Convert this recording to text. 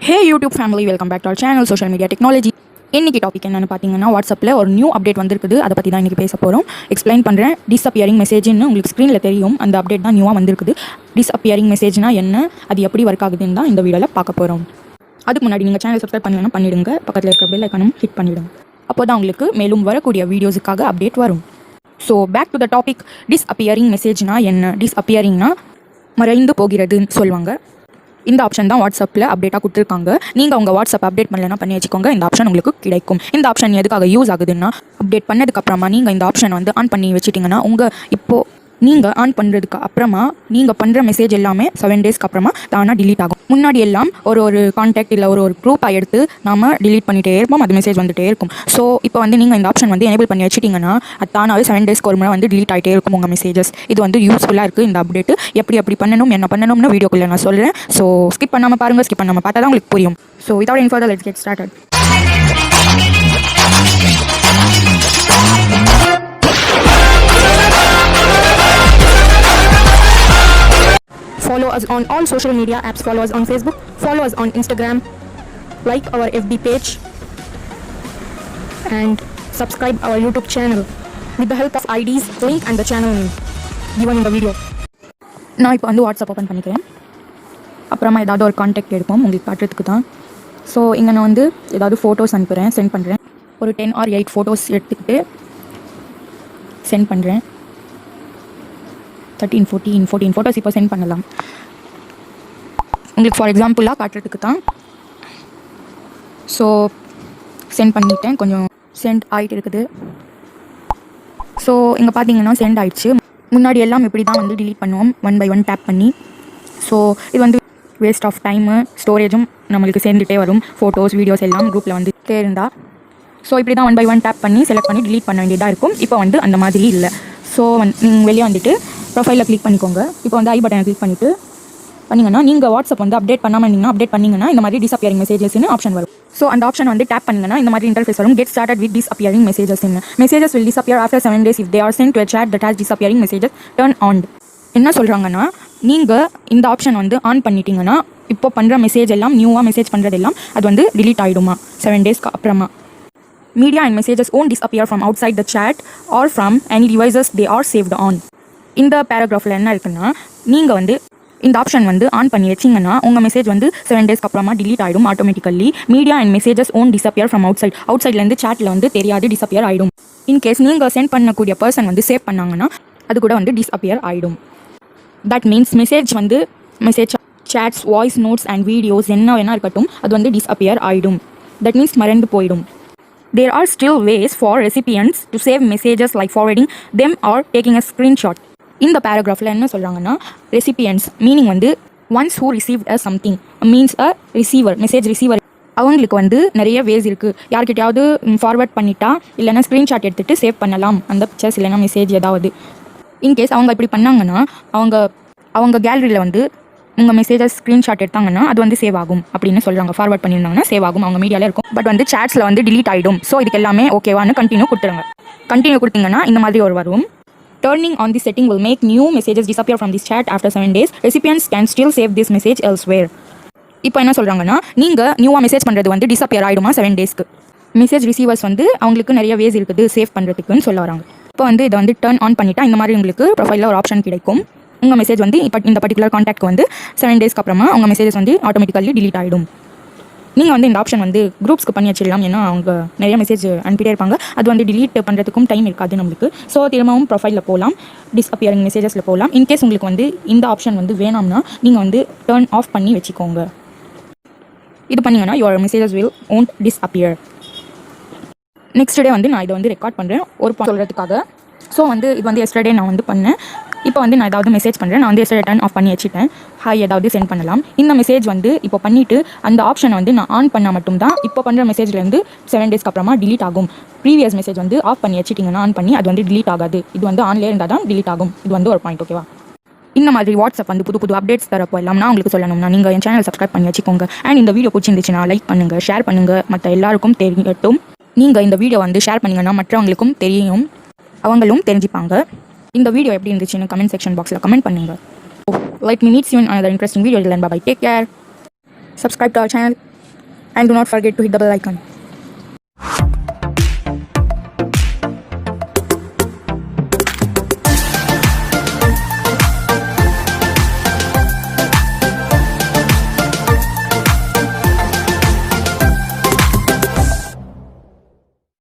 Hey YouTube family, welcome back to our channel Social Media Technology. இன்னைக்கு topic என்னன்னு பார்த்தீங்கன்னா வாட்ஸ்அப்பில் ஒரு நியூ அப்டேட் வந்திருக்குது. அதை பற்றி தான் இன்றைக்கி பேச போகிறோம். எக்ஸ்பிளைன் பண்ணுறேன். டிஸ்அப்பியரிங் மெசேஜ்னு உங்களுக்கு ஸ்க்ரீனில் தெரியும். அந்த அப்டேட் தான் நியூவாக வந்திருக்குது. டிஸ்அப்பியரிங் மெசேஜ்னா என்ன, அது எப்படி ஒர்க் ஆகுதுன்னு தான் இந்த வீடியோவில் பார்க்க போகிறோம். அதுக்கு முன்னாடி நீங்கள் சேனல் சப்ஸ்கிரைப் பண்ணலன்னா பண்ணிவிடுங்க. பக்கத்தில் இருக்கிற பெல் ஐக்கானும் ஹிட் பண்ணிவிடுங்க. அப்போ தான் உங்களுக்கு மேலும் வரக்கூடிய வீடியோஸுக்காக அப்டேட் வரும். So back to the topic. Disappearing மெசேஜ்னா என்ன? டிஸ்அப்பியரிங்னா மறைந்து போகிறதுன்னு சொல்லுவாங்க. இந்த ஆப்ஷன் தான் வாட்ஸ்அப்பில் அப்டேட்டாக கொடுத்துருக்காங்க. நீங்கள் உங்கள் வாட்ஸ்அப் அப்டேட் பண்ணலன்னா பண்ணி வச்சுக்கோங்க. இந்த ஆப்ஷன் உங்களுக்கு கிடைக்கும். இந்த ஆப்ஷன் எதுக்காக யூஸ் ஆகுதுன்னா, அப்டேட் பண்ணதுக்கப்புறமா நீங்கள் இந்த ஆப்ஷன் வந்து ஆன் பண்ணி வச்சுட்டிங்கன்னா இப்போது நீங்கள் ஆன் பண்ணுறதுக்கு அப்புறமா நீங்கள் பண்ணுற மெசேஜ் எல்லாமே 7 டேஸ்க்கு அப்புறமா தானாக டிலீட் ஆகும். முன்னாடி எல்லாம் ஒரு கான்டாக்ட் இல்லை ஒரு குரூப்பாக எடுத்து நாம் டிலீட் பண்ணிகிட்டே இருப்போம். அது மெசேஜ் வந்துகிட்டே இருக்கும். ஸோ இப்போ வந்து நீங்கள் இந்த ஆப்ஷன் வந்து எனேபிள் பண்ணி வச்சுட்டிங்கன்னா அது தானாகவே 7 டேஸ்க்கு ஒரு முறை வந்து டிலீட் ஆகிட்டே இருக்கும் உங்கள் மெசேஜஸ். இது வந்து யூஸ்ஃபுல்லாக இருக்குது இந்த அப்டேட். எப்படி பண்ணணும் என்ன பண்ணணும்னு வீடியோக்குள்ளே நான் சொல்கிறேன். ஸோ ஸ்கிப் பண்ணாமல் பாருங்கள். ஸ்கிப் பண்ணாமல் பார்த்தா தான் உங்களுக்கு புரியும். So without any further let's get started. Follow us on all social media apps. Follow us on Facebook. Follow us on Instagram. Like our FB page. And subscribe our YouTube channel with the help of IDs, link and the channel name given in the video. நான் இப்போ வந்து WhatsApp open பண்ணிக்கிறேன். அப்புறமா ஏதாவது ஒரு contact எடுப்போம் உங்களுக்கு காட்டுறதுக்கு தான். ஸோ இங்கே நான் வந்து ஏதாவது ஃபோட்டோஸ் அனுப்புகிறேன், சென்ட் பண்ணுறேன். ஒரு 10 or 8 ஃபோட்டோஸ் எடுத்துக்கிட்டு சென்ட் பண்ணுறேன். 13, 14 ஃபோட்டோஸ் இப்போ சென்ட் பண்ணலாம். உங்களுக்கு ஃபார் எக்ஸாம்பிளாக காட்டுறதுக்கு தான். ஸோ சென்ட் பண்ணிட்டேன். கொஞ்சம் சென்ட் ஆகிட்டு இருக்குது. ஸோ இங்கே பார்த்தீங்கன்னா சென்ட் ஆகிடுச்சு. முன்னாடி எல்லாம் இப்படி தான் வந்து டிலீட் பண்ணுவோம், 1 by 1 டேப் பண்ணி. ஸோ இது வந்து வேஸ்ட் ஆஃப் டைமு, ஸ்டோரேஜும் நம்மளுக்கு சேர்ந்துகிட்டே வரும். ஃபோட்டோஸ் வீடியோஸ் எல்லாம் குரூப்பில் வந்து தேர்ந்தா. ஸோ இப்படி தான் 1 by 1 டேப் பண்ணி செலக்ட் பண்ணி டிலீட் பண்ண வேண்டியதாக இருக்கும். இப்போ வந்து அந்த மாதிரி இல்லை. ஸோ நீங்கள் வெளியே வந்துட்டு ப்ரொஃபைலில் கிளிக் பண்ணிக்கோங்க. இப்போ வந்து ஐ பட்டனை கிளிக் பண்ணிவிட்டு பண்ணிங்கன்னா நீங்கள் வாட்ஸ்அப் வந்து அப்டேட் பண்ணாமல் இருந்தீங்கன்னா அப்டேட் பண்ணிங்கன்னா இந்த மாதிரி டிஸ்அப்பியரிங் மெசேஜஸ்னு ஆப்ஷன் வரும். ஸோ அந்த ஆப்ஷன் வந்து டேப் பண்ணிங்கன்னா இந்த மாதிரி இன்டர்ஃபேஸ் வரும். Get started with disappearing messages. Messages will disappear after 7 days if they are sent to a chat that has disappearing messages turn on. என்ன சொல்கிறாங்கன்னா, நீங்கள் இந்த ஆப்ஷன் வந்து ஆன் பண்ணிட்டீங்கன்னா இப்போ பண்ணுற மெசேஜ் எல்லாம் நியூவாக மெசேஜ் பண்ணுறதெல்லாம் அது வந்து டிலீட் ஆகிடுமா 7 daysக்கு அப்புறமா. Media and messages won't disappear from outside the chat or from any devices they are saved on. இந்த பேராகிராஃபில் என்ன இருக்குன்னா, நீங்கள் வந்து இந்த ஆப்ஷன் வந்து ஆன் பண்ணி வச்சிங்கன்னா உங்கள் மெசேஜ் வந்து 7 daysக்கு அப்புறமா டிலீட் ஆகிடும் automatically. Media and messages won't disappear from அவுட்சைட்லேருந்து சேட்டில் வந்து தெரியாது டிஸ்அப்பியர் ஆகிடும். இன்கேஸ் நீங்கள் சென்ட் பண்ணக்கூடிய பர்சன் வந்து சேவ் பண்ணாங்கன்னா அது கூட வந்து டிஸ்அப்பியர் ஆகிடும். That means message shades, voice notes and videos என்ன வேணா இருக்கட்டும் அது வந்து டிஸ்அப்பியர் ஆகிடும். தட் மீன்ஸ் மறைந்து போயிடும். There are still ways for recipients to save messages like forwarding them or taking a screenshot. இந்த பேராகிராஃபில் என்ன சொல்கிறாங்கன்னா, ரெசிபியன்ட்ஸ் மீனிங் வந்து ones who received a something means a receiver, message receiver. அவங்களுக்கு வந்து நிறைய வேஸ் இருக்குது. யார்கிட்டையாவது ஃபார்வர்ட் பண்ணிட்டா இல்லைனா ஸ்க்ரீன்ஷாட் எடுத்துகிட்டு சேவ் பண்ணலாம் அந்த பிக்சர்ஸ் இல்லைனா மெசேஜ் ஏதாவது. இன்கேஸ் அவங்க இப்படி பண்ணாங்கன்னா அவங்க கேலரியில் வந்து உங்கள் மெசேஜஸ் ஸ்க்ரீன்ஷாட் எடுத்தாங்கன்னா அது வந்து சேவ் ஆகும் அப்படின்னு சொல்கிறாங்க. ஃபார்வர்ட் பண்ணியிருந்தாங்கன்னா சேவ் ஆகும், அவங்க மீடியாவில் இருக்கும். பட் வந்து சேட்ஸில் வந்து டிலீட் ஆகிடும். ஸோ இதுக்கு எல்லாமே ஓகேவானு கண்டினியூ கொடுத்துருங்க. கண்டினியூ கொடுத்தீங்கன்னா இந்த மாதிரி ஒரு வரும். Turning on this setting will make new messages disappear from this chat after 7 days. Recipients can still save this message elsewhere. இப்போ என்ன சொல்கிறாங்கன்னா, நீங்கள் நியூவாக மெசேஜ் பண்ணுறது வந்து டிஸ்அப்பியர் ஆகிடுமா 7 daysக்கு. மெசேஜ் ரிசீவர்ஸ் வந்து அவங்களுக்கு நிறைய வேஸ் இருக்குது சேவ் பண்ணுறதுக்குன்னு சொல்ல வராங்க. இப்போ வந்து இதை வந்து டர்ன் ஆன் பண்ணிட்டா இந்த மாதிரி உங்களுக்கு ப்ரொஃபைலில் ஒரு ஆப்ஷன் கிடைக்கும். உங்கள் மெசேஜ் வந்து இப்போ இந்த பர்டிகுலர் கான்டாக்ட் வந்து 7 daysக்கு அப்புறமா உங்கள் மெசேஜஸ் வந்து ஆட்டோமேட்டிக்கலி டிலீட் ஆகிடும். நீங்கள் வந்து இந்த ஆப்ஷன் வந்து குரூப்ஸ்க்கு பண்ணி வச்சிடலாம். ஏன்னா அவங்க நிறைய மெசேஜ் அனுப்பிட்டே இருப்பாங்க. அது வந்து டிலீட் பண்ணுறதுக்கும் டைம் இருக்காது நம்மளுக்கு. ஸோ திரும்பவும் ப்ரொஃபைலில் போகலாம், டிஸ்அப்பியரிங் மெசேஜஸில் போகலாம். இன்கேஸ் உங்களுக்கு வந்து இந்த ஆப்ஷன் வந்து வேணாம்னா நீங்கள் வந்து டர்ன் ஆஃப் பண்ணி வச்சுக்கோங்க. இது பண்ணிங்கன்னா your messages will won't disappear. Next day வந்து நான் இதை வந்து ரெக்கார்ட் பண்ணுறேன் ஒரு சொல்கிறதுக்காக. ஸோ வந்து இது வந்து எஸ்டர்டே நான் வந்து பண்ணேன். இப்போ வந்து நான் ஏதாவது மெசேஜ் பண்ணுறேன். நான் வந்து எஸ்டர்டே டர்ன் ஆஃப் பண்ணி வச்சுட்டேன். ஹாய் ஏதாவது சென்ட் பண்ணலாம். இந்த மெசேஜ் வந்து இப்போ பண்ணிவிட்டு அந்த ஆப்ஷனை வந்து நான் ஆன் பண்ணால் மட்டும்தான் இப்போ பண்ணுற மெசேஜ்லேருந்து 7 daysக்கு அப்புறமா டிலீட் ஆகும். ப்ரீவியஸ் மெசேஜ் வந்து ஆஃப் பண்ணி வச்சுட்டிங்கன்னா ஆன் பண்ணி அது வந்து டிலீட் ஆகாது. இது வந்து ஆன்லேயே இருந்தால் தான் டிலீட் ஆகும். இது வந்து ஒரு பாயிண்ட். ஓகேவா? இந்த மாதிரி வாட்ஸ்அப் வந்து புது அப்டேட்ஸ் தரப்போ எல்லாம் நான் உங்களுக்கு சொல்லணும்னா நீங்கள் என் சேனல் சப்ஸ்கிரைப் பண்ணி வச்சுக்கோங்க. அண்ட் இந்த வீடியோ பிடிச்சிருந்துச்சுன்னா லைக் பண்ணுங்கள், ஷேர் பண்ணுங்கள், மற்ற எல்லாருக்கும் தெரியட்டும். நீங்கள் இந்த வீடியோ வந்து ஷேர் பண்ணிங்கன்னா மற்றவங்களுக்கும் தெரியும், அவங்களும் தெரிஞ்சுப்பாங்க. இந்த வீடியோ எப்படி இருந்துச்சுன்னு கமெண்ட் செக்ஷன் பாக்ஸில் கமெண்ட் பண்ணுங்கள். Let me meet you in another interesting video. Till then, bye bye. Take care. Subscribe to our channel. and do not forget to hit the bell icon.